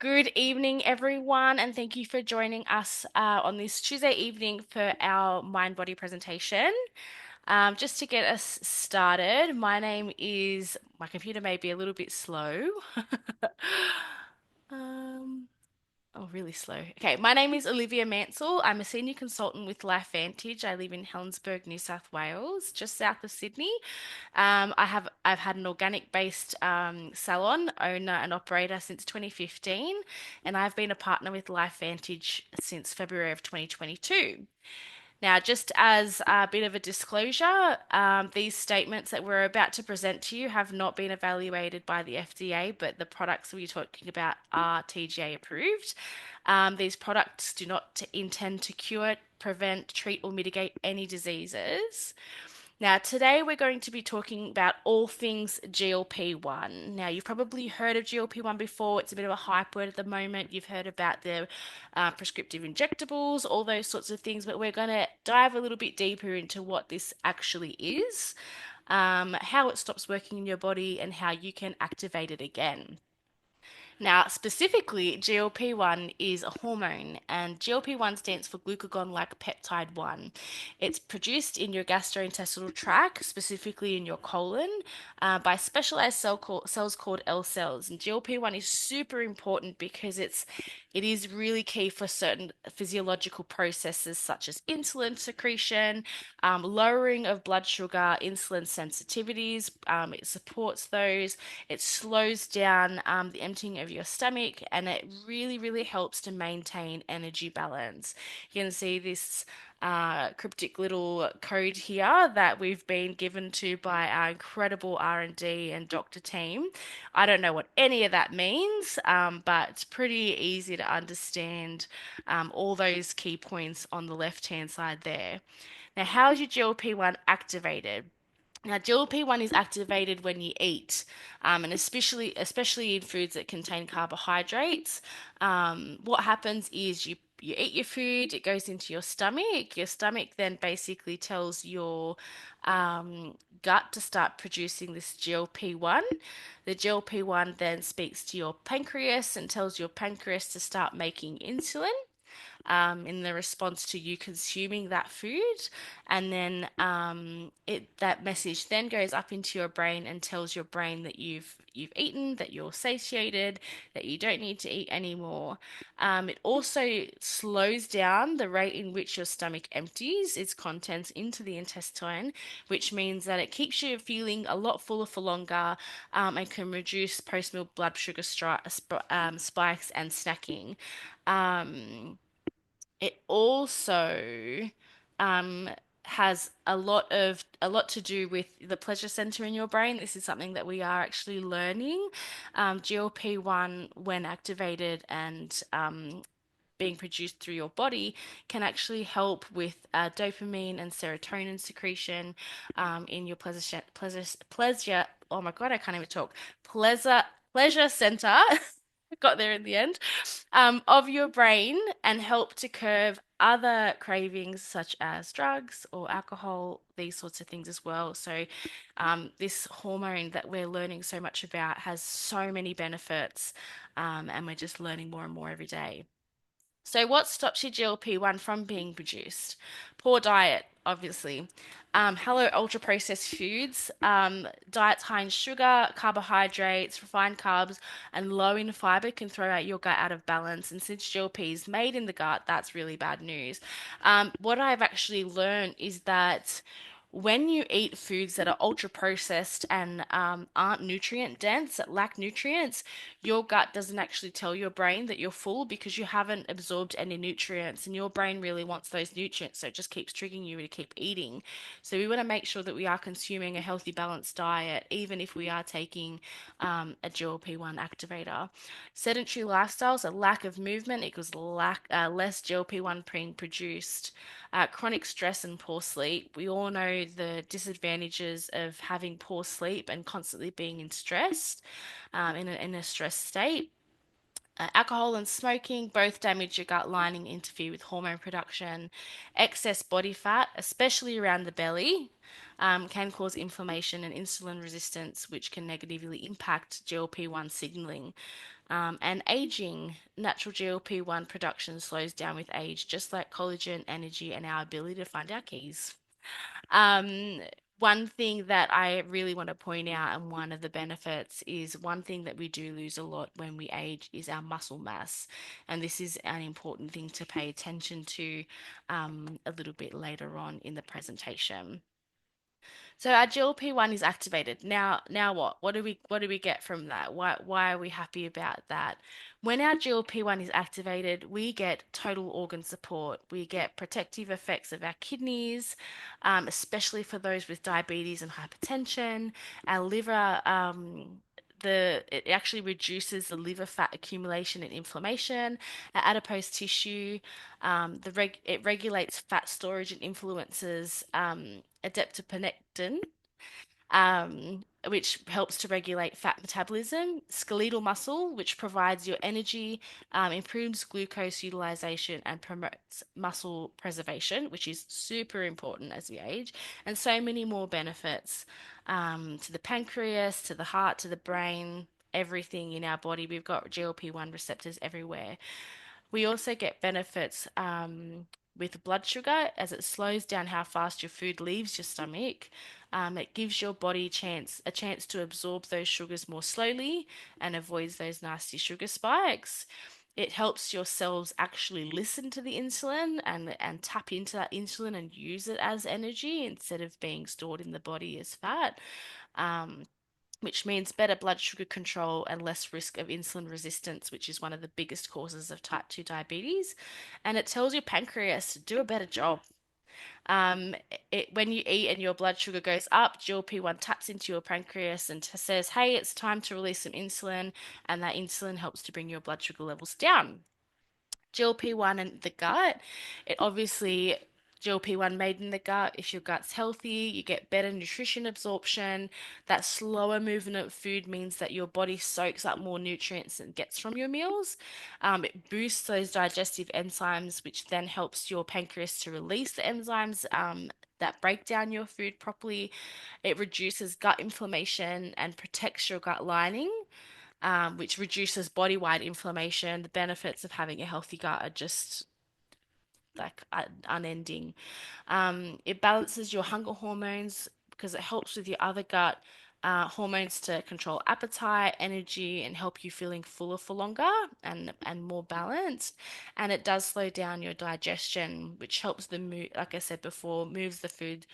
Good evening, everyone, and thank you for joining us on this Tuesday evening for our mind body presentation. Just to get us started, my computer may be a little bit slow. Um, Oh, really slow. Okay, my name is Olivia Mansell. I'm a senior consultant with 𝐿IFEvantage. I live in Helensburgh, New South Wales, just south of Sydney. I've had an organic based salon owner and operator since 2015, and I've been a partner with 𝐿IFEvantage since February of 2022. Now, just as a bit of a disclosure, these statements that we're about to present to you have not been evaluated by the FDA, but the products we're talking about are TGA approved. These products do not intend to cure, prevent, treat, or mitigate any diseases. Now, today we're going to be talking about all things GLP-1. Now, you've probably heard of GLP-1 before. It's a bit of a hype word at the moment. You've heard about the prescriptive injectables, all those sorts of things, but we're going to dive a little bit deeper into what this actually is, how it stops working in your body, and how you can activate it again. Now, specifically, GLP-1 is a hormone, and GLP-1 stands for glucagon-like peptide 1. It's produced in your gastrointestinal tract, specifically in your colon, by specialized cells called L cells. And GLP-1 is super important because it is really key for certain physiological processes such as insulin secretion, lowering of blood sugar, insulin sensitivities. It supports those. It slows down the emptying of your stomach, and it really, really helps to maintain energy balance. You can see this cryptic little code here that we've been given to by our incredible R&D and doctor team. I don't know what any of that means, but it's pretty easy to understand all those key points on the left-hand side there. Now, how is your GLP-1 activated? Now, GLP-1 is activated when you eat, and especially in foods that contain carbohydrates. What happens is you eat your food, it goes into your stomach. Your stomach then basically tells your gut to start producing this GLP-1. The GLP-1 then speaks to your pancreas and tells your pancreas to start making insulin in the response to you consuming that food, and then that message then goes up into your brain and tells your brain that you've eaten, that you're satiated, that you don't need to eat anymore. It also slows down the rate in which your stomach empties its contents into the intestine, which means that it keeps you feeling a lot fuller for longer, and can reduce post-meal blood sugar spikes and snacking. Um, it also um, has a lot to do with the pleasure center in your brain. This is something that we are actually learning. GLP-1, when activated and being produced through your body, can actually help with dopamine and serotonin secretion in your pleasure. Oh my God, I can't even talk. Pleasure center. Got there in the end, of your brain, and help to curb other cravings such as drugs or alcohol, these sorts of things as well. So, this hormone that we're learning so much about has so many benefits, and we're just learning more and more every day. So, what stops your GLP-1 from being produced? Poor diet, obviously. Hello, ultra processed foods. Diets high in sugar, carbohydrates, refined carbs, and low in fiber can throw out your gut out of balance. And since GLP is made in the gut, that's really bad news. What I've actually learned is that when you eat foods that are ultra processed and aren't nutrient dense, that lack nutrients, your gut doesn't actually tell your brain that you're full because you haven't absorbed any nutrients, and your brain really wants those nutrients, so it just keeps triggering you to keep eating. So we want to make sure that we are consuming a healthy, balanced diet, even if we are taking a GLP-1 activator. Sedentary lifestyles, a lack of movement equals less GLP-1 being produced. Chronic stress and poor sleep. We all know the disadvantages of having poor sleep and constantly being in stress, in a stressed state. Alcohol and smoking both damage your gut lining, interfere with hormone production. Excess body fat, especially around the belly, can cause inflammation and insulin resistance, which can negatively impact GLP-1 signaling. And aging, natural GLP-1 production slows down with age, just like collagen, energy, and our ability to find our keys. Um, One thing that I really want to point out, and one of the benefits is one thing that we do lose a lot when we age is our muscle mass. And this is an important thing to pay attention to a little bit later on in the presentation. So our GLP-1 is activated. Now what? What do we get from that? Why are we happy about that? When our GLP-1 is activated, we get total organ support. We get protective effects of our kidneys, especially for those with diabetes and hypertension. Our liver, it actually reduces the liver fat accumulation and inflammation. Our adipose tissue, it regulates fat storage and influences adaptopenectin, which helps to regulate fat metabolism, skeletal muscle, which provides your energy, improves glucose utilization, and promotes muscle preservation, which is super important as we age, and so many more benefits to the pancreas, to the heart, to the brain. Everything in our body. We've got GLP-1 receptors everywhere. We also get benefits with blood sugar as it slows down how fast your food leaves your stomach. It gives your body a chance to absorb those sugars more slowly and avoids those nasty sugar spikes. It helps your cells actually listen to the insulin and tap into that insulin and use it as energy instead of being stored in the body as fat. Um, which means better blood sugar control and less risk of insulin resistance, which is one of the biggest causes of type 2 diabetes. And it tells your pancreas to do a better job. Um, when you eat and your blood sugar goes up, GLP-1 taps into your pancreas and says, hey, it's time to release some insulin. And that insulin helps to bring your blood sugar levels down. GLP-1 and the gut, it obviously GLP-1 made in the gut. If your gut's healthy, you get better nutrition absorption. That slower movement of food means that your body soaks up more nutrients and gets from your meals. It boosts those digestive enzymes, which then helps your pancreas to release the enzymes that break down your food properly. It reduces gut inflammation and protects your gut lining, which reduces body-wide inflammation. The benefits of having a healthy gut are just like unending. It balances your hunger hormones because it helps with your other gut hormones to control appetite, energy, and help you feeling fuller for longer and more balanced. And it does slow down your digestion, which helps the move, like I said before, moves the food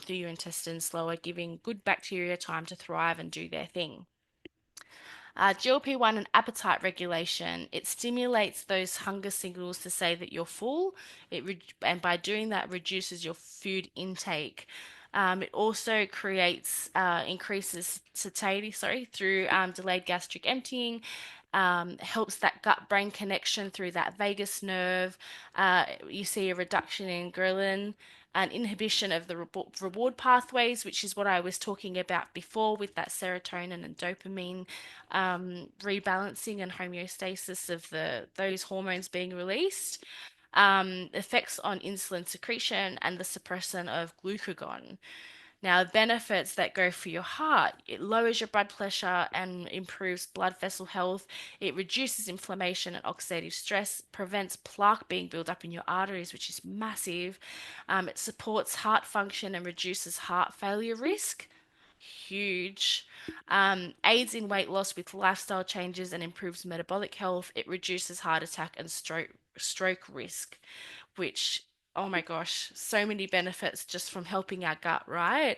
through your intestines slower, giving good bacteria time to thrive and do their thing. GLP-1 and appetite regulation, it stimulates those hunger signals to say that you're full. And by doing that, reduces your food intake. It also increases satiety, through delayed gastric emptying. Helps that gut-brain connection through that vagus nerve. You see a reduction in ghrelin and inhibition of the reward pathways, which is what I was talking about before with that serotonin and dopamine rebalancing and homeostasis of those hormones being released. Effects on insulin secretion and the suppression of glucagon. Now, benefits that go for your heart, it lowers your blood pressure and improves blood vessel health. It reduces inflammation and oxidative stress, prevents plaque being built up in your arteries, which is massive. It supports heart function and reduces heart failure risk. Huge. Aids in weight loss with lifestyle changes and improves metabolic health. It reduces heart attack and stroke risk, which, oh my gosh, so many benefits just from helping our gut, right?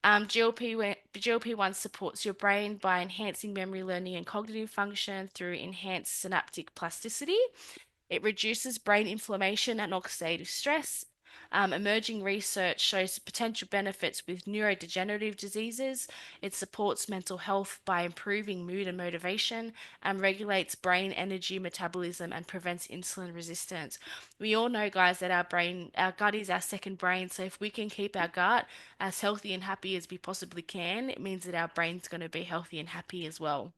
GLP-1 supports your brain by enhancing memory, learning, and cognitive function through enhanced synaptic plasticity. It reduces brain inflammation and oxidative stress. Emerging research shows potential benefits with neurodegenerative diseases. It supports mental health by improving mood and motivation and regulates brain energy metabolism and prevents insulin resistance. We all know, guys, that our gut is our second brain. So if we can keep our gut as healthy and happy as we possibly can, it means that our brain's going to be healthy and happy as well.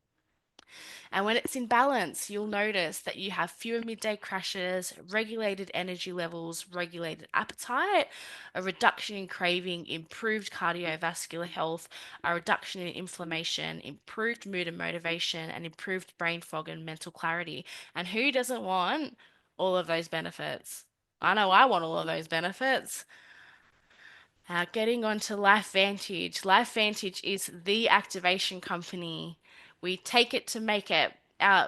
And when it's in balance, you'll notice that you have fewer midday crashes, regulated energy levels, regulated appetite, a reduction in craving, improved cardiovascular health, a reduction in inflammation, improved mood and motivation, and improved brain fog and mental clarity. And who doesn't want all of those benefits? I know I want all of those benefits. Getting on to LifeVantage. LifeVantage is the activation company. We take it to make it.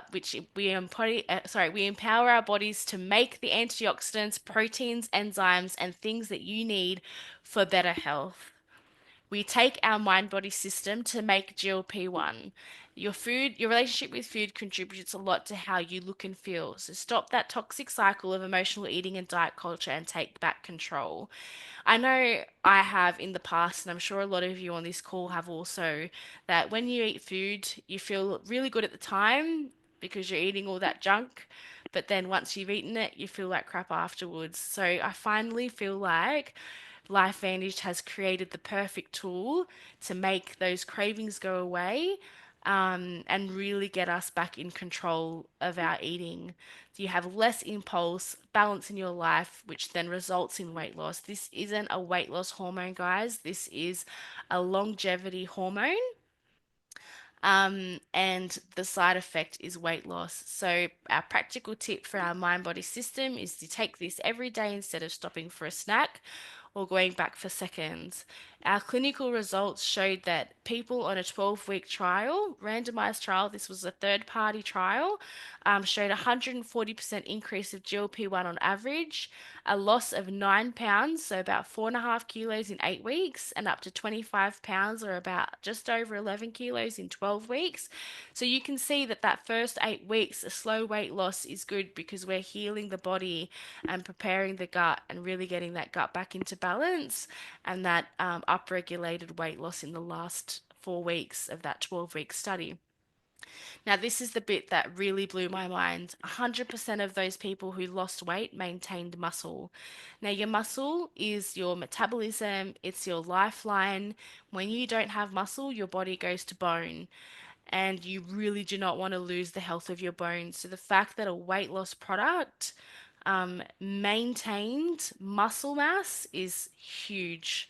Which we empower our bodies to make the antioxidants, proteins, enzymes, and things that you need for better health. We take our mind body system to make GLP-1. Your relationship with food contributes a lot to how you look and feel. So stop that toxic cycle of emotional eating and diet culture and take back control. I know I have in the past, and I'm sure a lot of you on this call have also, that when you eat food, you feel really good at the time because you're eating all that junk. But then once you've eaten it, you feel like crap afterwards. So I finally feel like LifeVantage has created the perfect tool to make those cravings go away, and really get us back in control of our eating. So you have less impulse, balance in your life, which then results in weight loss. This isn't a weight loss hormone, guys. This is a longevity hormone. And the side effect is weight loss. So, our practical tip for our mind body system is to take this every day instead of stopping for a snack or going back for seconds. Our clinical results showed that people on a 12-week trial, randomized trial, this was a third party trial, showed a 140% increase of GLP-1 on average, a loss of 9 pounds, so about 4.5 kilos in 8 weeks, and up to 25 pounds, or about just over 11 kilos in 12 weeks. So you can see that that first 8 weeks, a slow weight loss is good because we're healing the body and preparing the gut and really getting that gut back into balance, and that upregulated weight loss in the last 4 weeks of that 12-week study. Now, this is the bit that really blew my mind. 100% of those people who lost weight maintained muscle. Now, your muscle is your metabolism, it's your lifeline. When you don't have muscle, your body goes to bone, and you really do not want to lose the health of your bones. So, the fact that a weight loss product maintained muscle mass is huge.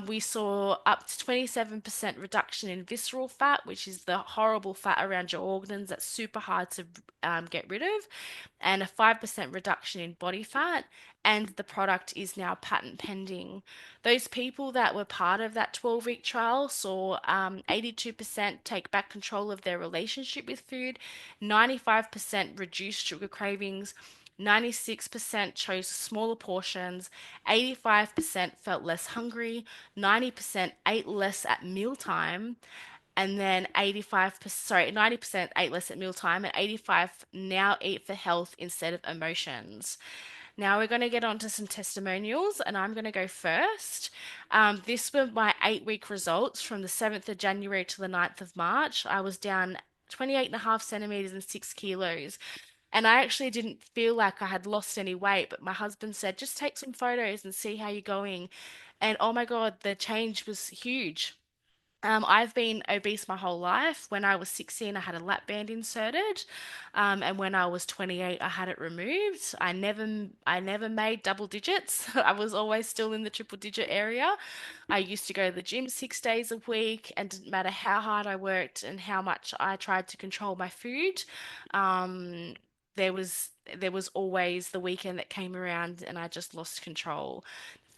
We saw up to 27% reduction in visceral fat, which is the horrible fat around your organs that's super hard to get rid of, and a 5% reduction in body fat. And the product is now patent pending. Those people that were part of that 12-week trial saw 82% take back control of their relationship with food, 95% reduced sugar cravings, 96% chose smaller portions, 85% felt less hungry, 90% ate less at mealtime, and then 90% ate less at mealtime, and 85 now eat for health instead of emotions. Now we're going to get on to some testimonials, and I'm going to go first. This were my 8 week results from the 7th of January to the 9th of March. I was down 28.5 centimeters and 6 kilos. And I actually didn't feel like I had lost any weight, but my husband said, just take some photos and see how you're going. And oh my God, the change was huge. I've been obese my whole life. When I was 16, I had a lap band inserted, and when I was 28, I had it removed. I never made double digits. I was always still in the triple digit area. I used to go to the gym 6 days a week, and didn't matter how hard I worked and how much I tried to control my food. Um, there was always the weekend that came around, and I just lost control.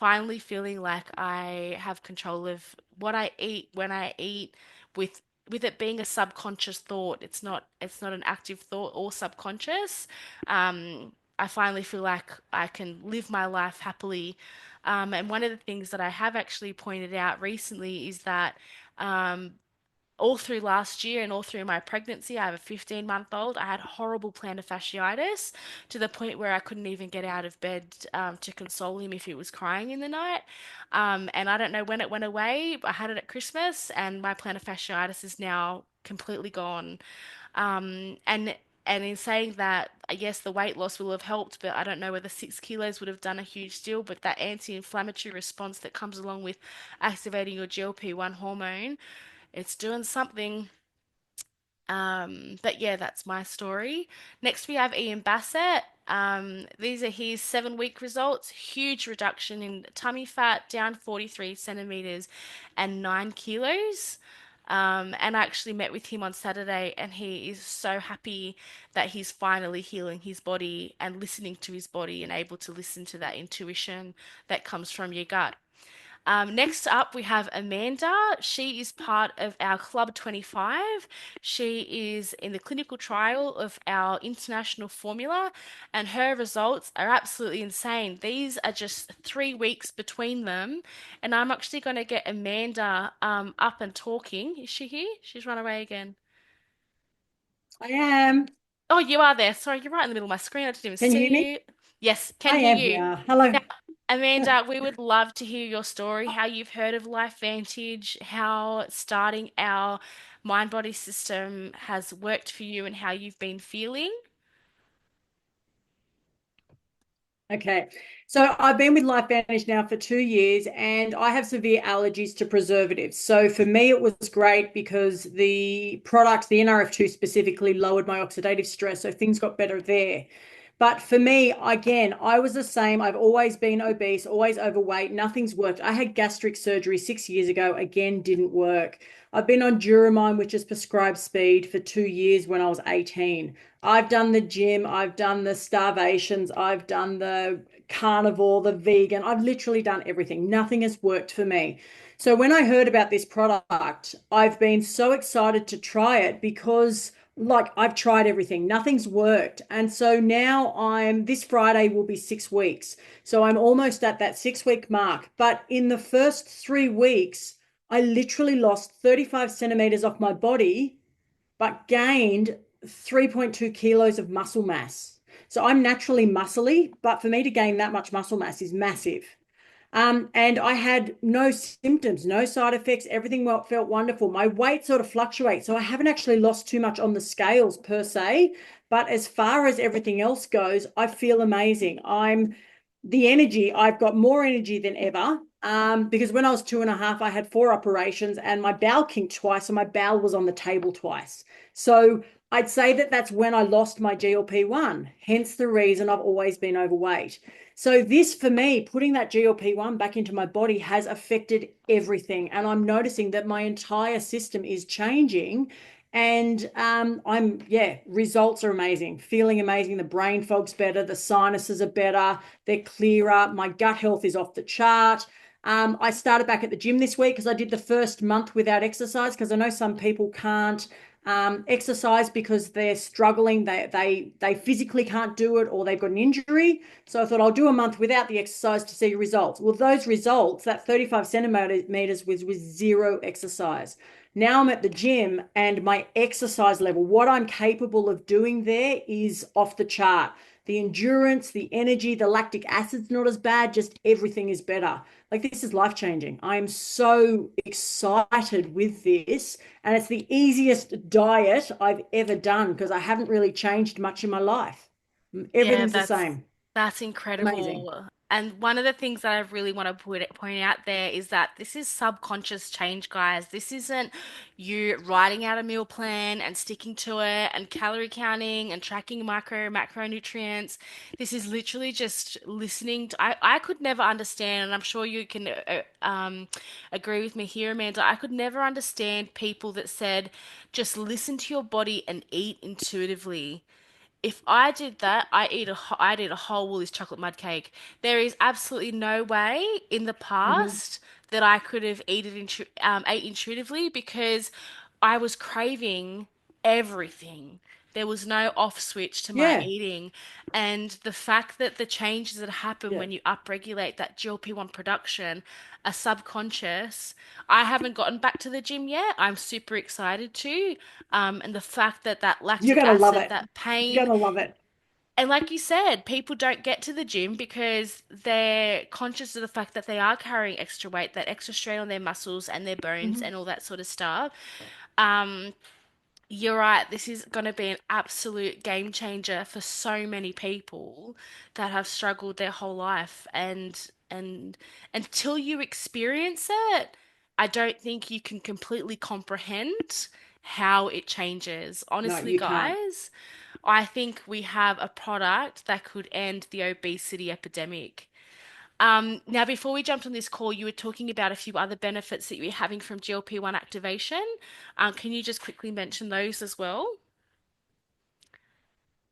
Finally feeling like I have control of what I eat, when I eat, with with it being a subconscious thought. It's not an active thought or subconscious. I finally feel like I can live my life happily. And one of the things that I have actually pointed out recently is that um, all through last year and all through my pregnancy, I have a 15-month-old. I had horrible plantar fasciitis to the point where I couldn't even get out of bed to console him if he was crying in the night. And I don't know when it went away. I had it at Christmas, and my plantar fasciitis is now completely gone. And in saying that, yes, the weight loss will have helped, but I don't know whether 6 kilos would have done a huge deal. But that anti-inflammatory response that comes along with activating your GLP-1 hormone, it's doing something. But yeah, that's my story. Next, we have Ian Bassett. These are his 7 week results. Huge reduction in tummy fat, down 43 centimeters and 9 kilos. And I actually met with him on Saturday, and he is so happy that he's finally healing his body and listening to his body and able to listen to that intuition that comes from your gut. Next up, we have Amanda. She is part of our Club 25. She is in the clinical trial of our international formula, and her results are absolutely insane. These are just 3 weeks between them, and I'm actually going to get Amanda up and talking. Is she here? She's run away again. I am. Oh, you are there. Sorry, you're right in the middle of my screen. I didn't even Can you hear see me? you. Yes, can I hear am you. here. Hello. Now, Amanda, we would love to hear your story, how you've heard of Life Vantage, how starting our mind body system has worked for you, and how you've been feeling. Okay. So I've been with Life Vantage now for 2 years and I have severe allergies to preservatives. So for me, it was great because the product, the NRF2 specifically, lowered my oxidative stress. So things got better there. But for me, again, I was the same. I've always been obese, always overweight. Nothing's worked. I had gastric surgery 6 years ago. Again, didn't work. I've been on Duramine, which is prescribed speed, for 2 years when I was 18. I've done the gym, I've done the starvations, I've done the carnivore, the vegan. I've literally done everything. Nothing has worked for me. So when I heard about this product, I've been so excited to try it because like I've tried everything. Nothing's worked. And so now this Friday will be 6 weeks. So I'm almost at that 6 week mark. But in the first 3 weeks, I literally lost 35 centimeters off my body but gained 3.2 kilos of muscle mass. So I'm naturally muscly, but for me to gain that much muscle mass is massive. And I had no symptoms, no side effects. Everything felt wonderful. My weight sort of fluctuates. So I haven't actually lost too much on the scales per se. But as far as everything else goes, I feel amazing. I've got more energy than ever. Because when I was 2.5, I had 4 operations and my bowel kinked twice, and my bowel was on the table twice. So I'd say that that's when I lost my GLP-1, hence the reason I've always been overweight. So this for me, putting that GLP-1 back into my body has affected everything. And I'm noticing that my entire system is changing. And results are amazing, feeling amazing. The brain fog's better, the sinuses are better, they're clearer. My gut health is off the chart. I started back at the gym this week because I did the first month without exercise because I know some people can't exercise because they're struggling. They physically can't do it or they've got an injury. So I thought I'll do a month without the exercise to see results. Well, those results, that 35 centimeters was with zero exercise. Now I'm at the gym and my exercise level, what I'm capable of doing there is off the chart. The endurance, the energy, the lactic acid's not as bad, just everything is better. Like this is life changing. I am so excited with this. And it's the easiest diet I've ever done because I haven't really changed much in my life. Yeah, Everything's the same. that's Amazing. incredible. And one of the things that I really want to point out there is that this is subconscious change, guys. This isn't you writing out a meal plan and sticking to it and calorie counting and tracking macronutrients. This is literally just listening to, I could never understand, and I'm sure you can agree with me here, Amanda. I could never understand people that said just listen to your body and eat intuitively. If I did that, I'd eat a whole Woolies chocolate mud cake. There is absolutely no way in the Hmm. past that I could have ate intuitively because I was craving everything. There was no off switch to my Yeah. eating. And the fact that the changes that happen Yeah. when you upregulate that GLP-1 production are subconscious. I haven't gotten back to the gym yet. I'm super excited to. And the fact that that You're lactic going to love acid, it. that You're pain, going to love it. and like you said, people don't get to the gym because they're conscious of the fact that they are carrying extra weight, that extra strain on their muscles and their bones Hmm. and all that sort of stuff. Um, you're right. This is going to be an absolute game changer for so many people that have struggled their whole life. And until you experience it, I don't think you can completely comprehend how it changes. No, Honestly, you can't. guys, I think we have a product that could end the obesity epidemic. Now, before we jumped on this call, you were talking about a few other benefits that you were having from GLP-1 activation. Can you just quickly mention those as well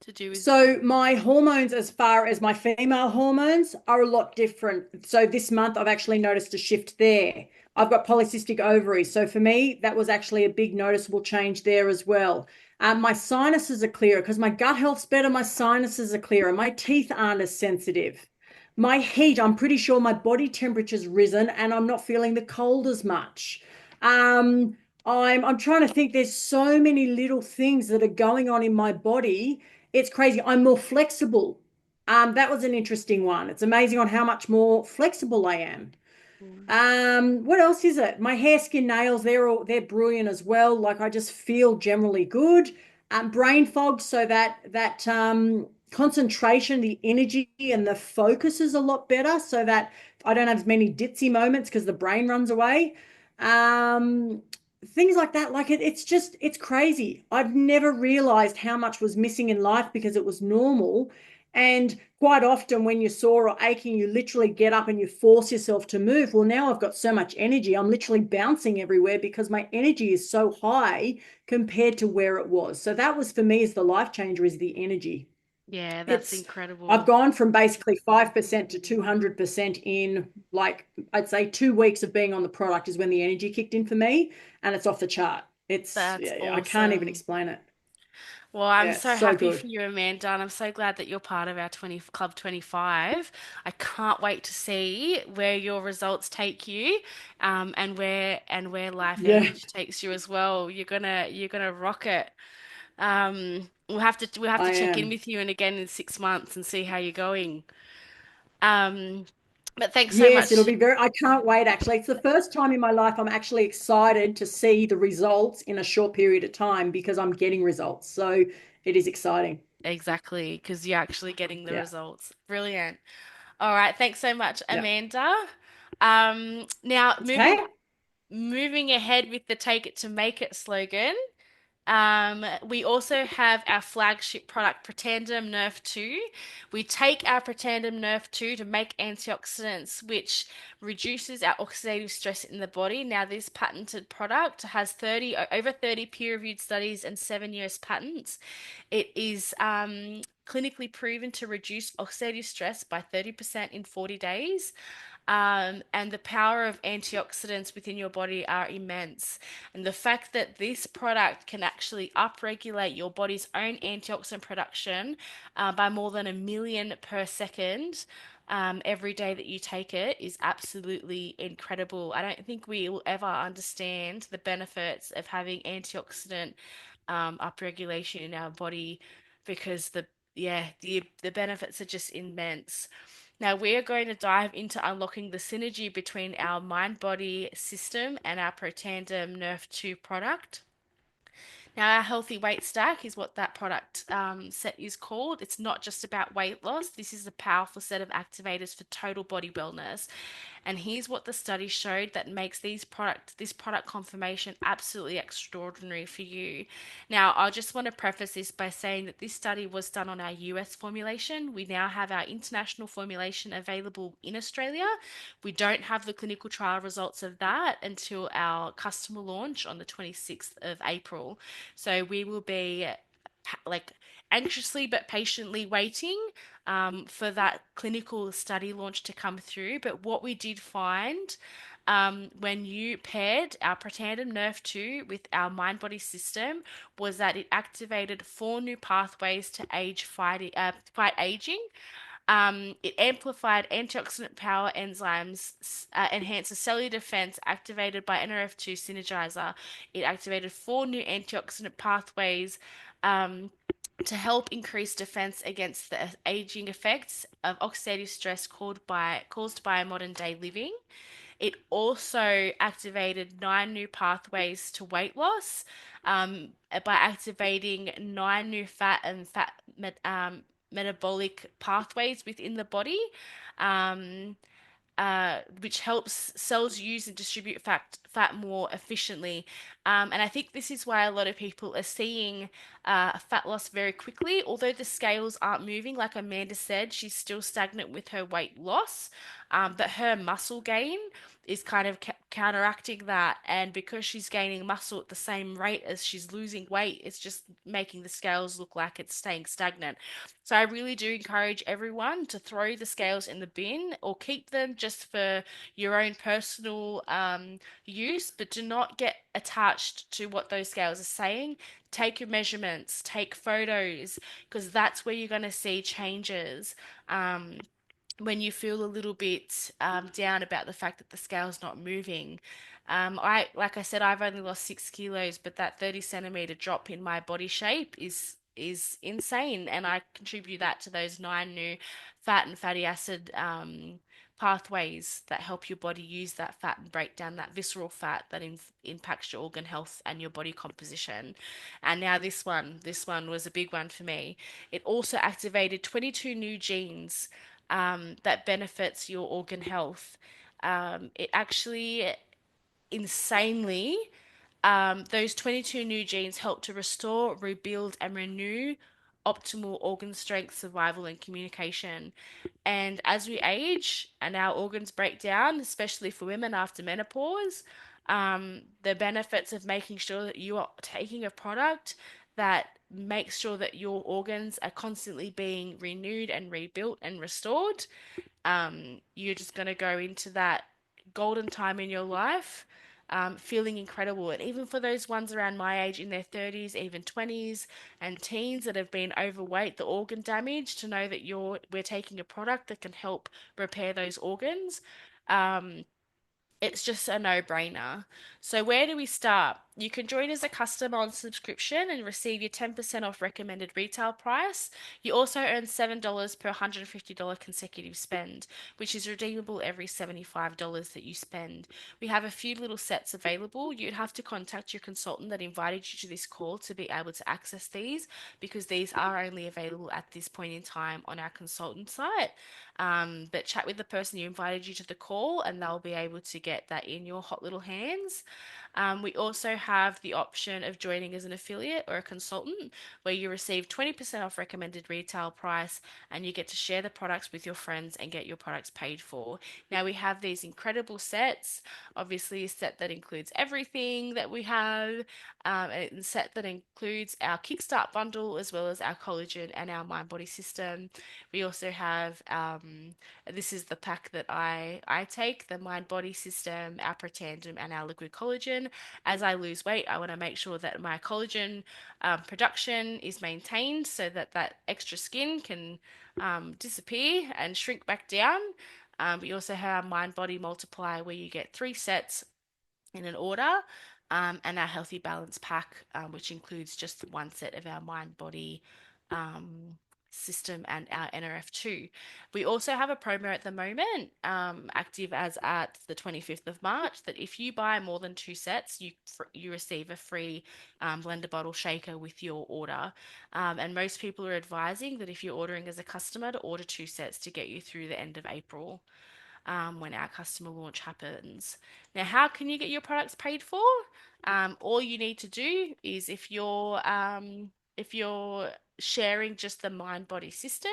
to do with? So my hormones, as far as my female hormones, are a lot different. So this month I've actually noticed a shift there. I've got polycystic ovaries. So for me, that was actually a big noticeable change there as well. My sinuses are clearer because my gut health's better. My sinuses are clearer. My teeth aren't as sensitive. My heat, I'm pretty sure my body temperature's risen and I'm not feeling the cold as much. Um, I'm trying to think. There's so many little things that are going on in my body. It's crazy. I'm more flexible. That was an interesting one. It's amazing on how much more flexible I am. Mm. What else is it? My hair, skin, nails, they're brilliant as well. Like I just feel generally good. Brain fog, so that concentration, the energy and the focus is a lot better, so that I don't have as many ditzy moments because the brain runs away. Um, Things like that. Like it's crazy. I've never realized how much was missing in life because it was normal. And quite often, when you're sore or aching, you literally get up and you force yourself to move. Well, now I've got so much energy, I'm literally bouncing everywhere because my energy is so high compared to where it was. So that was for me is the life changer is the energy. Yeah, that's It's I've incredible. gone from basically 5% to 200% in like I'd say 2 weeks of being on the product is when the energy kicked in for me, and it's off the chart. It's That's yeah, I can't even awesome. explain it. Well, I'm Yeah, so so happy good. for you, Amanda, and I'm so glad that you're part of our 20 Club 25. I can't wait to see where your results take you, and where Life Yeah, Vantage takes you as well. You're gonna rock it. We'll have to I check in am. with you and again in 6 months and see how you're going. Um, but thanks so Yes, it'll much. be very, I can't wait actually. It's the first time in my life I'm actually excited to see the results in a short period of time because I'm getting results. So it is exciting. Exactly, because you're actually getting the Yeah. results. Brilliant. All right, thanks so much, Yeah. Amanda. Now moving Okay. moving ahead with the Take It to Make It slogan. We also have our flagship product, Protandim Nerf 2. We take our Protandim Nerf 2 to make antioxidants, which reduces our oxidative stress in the body. Now, this patented product has over 30 peer-reviewed studies and 7 US patents. It is clinically proven to reduce oxidative stress by 30% in 40 days. And the power of antioxidants within your body are immense. And the fact that this product can actually upregulate your body's own antioxidant production by more than 1 million per second every day that you take it is absolutely incredible. I don't think we will ever understand the benefits of having antioxidant upregulation in our body because the benefits are just immense. Now, we are going to dive into unlocking the synergy between our mind body system and our Protandim Nerf 2 product. Now, our healthy weight stack is what that product set is called. It's not just about weight loss. This is a powerful set of activators for total body wellness. And here's what the study showed that makes this product confirmation absolutely extraordinary for you. Now, I just want to preface this by saying that this study was done on our US formulation. We now have our international formulation available in Australia. We don't have the clinical trial results of that until our customer launch on the 26th of April. So we will be like anxiously but patiently waiting for that clinical study launch to come through. But what we did find when you paired our Protandim Nerf 2 with our mind body system was that it activated 4 new pathways to fight aging. It amplified antioxidant power enzymes, enhances cellular defense activated by NRF2 synergizer. It activated 4 new antioxidant pathways to help increase defense against the aging effects of oxidative stress caused by modern day living. It also activated 9 new pathways to weight loss by activating 9 new metabolic pathways within the body. Um, which helps cells use and distribute fat more efficiently. And I think this is why a lot of people are seeing fat loss very quickly. Although the scales aren't moving, like Amanda said, she's still stagnant with her weight loss, but her muscle gain is kind of counteracting that. And because she's gaining muscle at the same rate as she's losing weight, it's just making the scales look like it's staying stagnant. So I really do encourage everyone to throw the scales in the bin or keep them just for your own personal use, but do not get attached to what those scales are saying. Take your measurements, take photos, because that's where you're going to see changes. Um, when you feel a little bit down about the fact that the scale's not moving. Like I said, I've only lost 6 kilos, but that 30 centimeter drop in my body shape is insane, and I contribute that to those 9 new fat and fatty acid pathways that help your body use that fat and break down that visceral fat that impacts your organ health and your body composition. And now this one was a big one for me. It also activated 22 new genes that benefits your organ health. It actually insanely, those 22 new genes help to restore, rebuild, and renew optimal organ strength, survival, and communication. And as we age and our organs break down, especially for women after menopause, the benefits of making sure that you are taking a product that makes sure that your organs are constantly being renewed and rebuilt and restored, you're just going to go into that golden time in your life, feeling incredible. And even for those ones around my age in their 30s, even 20s, and teens that have been overweight, the organ damage, to know that we're taking a product that can help repair those organs. Um, it's just a no-brainer. So where do we start? You can join as a customer on subscription and receive your 10% off recommended retail price. You also earn $7 per $150 consecutive spend, which is redeemable every $75 that you spend. We have a few little sets available. You'd have to contact your consultant that invited you to this call to be able to access these, because these are only available at this point in time on our consultant site. But chat with the person who invited you to the call and they'll be able to get that in your hot little hands. We also have the option of joining as an affiliate or a consultant, where you receive 20% off recommended retail price and you get to share the products with your friends and get your products paid for. Now, we have these incredible sets. Obviously, a set that includes everything that we have, a set that includes our Kickstart bundle as well as our collagen and our mind body system. We also have this is the pack that I take, the mind body system, our Protandem, and our liquid collagen. As I lose weight, I want to make sure that my collagen production is maintained so that that extra skin can disappear and shrink back down. We also have our mind body multiplier, where you get 3 sets in an order, and our healthy balance pack, which includes just 1 set of our mind body um, system and our NRF2. We also have a promo at the moment, active as at the 25th of March, that if you buy more than 2 sets, you receive a free blender bottle shaker with your order. And most people are advising that if you're ordering as a customer, to order 2 sets to get you through the end of April, when our customer launch happens. Now, how can you get your products paid for? All you need to do is, if you're sharing just the mind body system,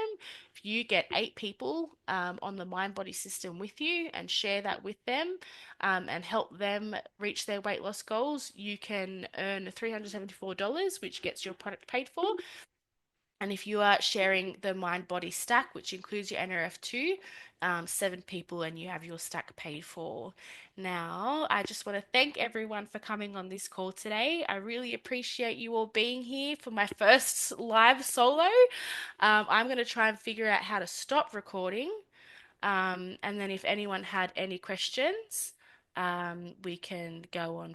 if you get 8 people on the mind body system with you and share that with them, and help them reach their weight loss goals, you can earn $374, which gets your product paid for. And if you are sharing the mind body stack, which includes your NRF2, 7 people, and you have your stack paid for. Now, I just want to thank everyone for coming on this call today. I really appreciate you all being here for my first live solo. I'm going to try and figure out how to stop recording. And then if anyone had any questions, we can go on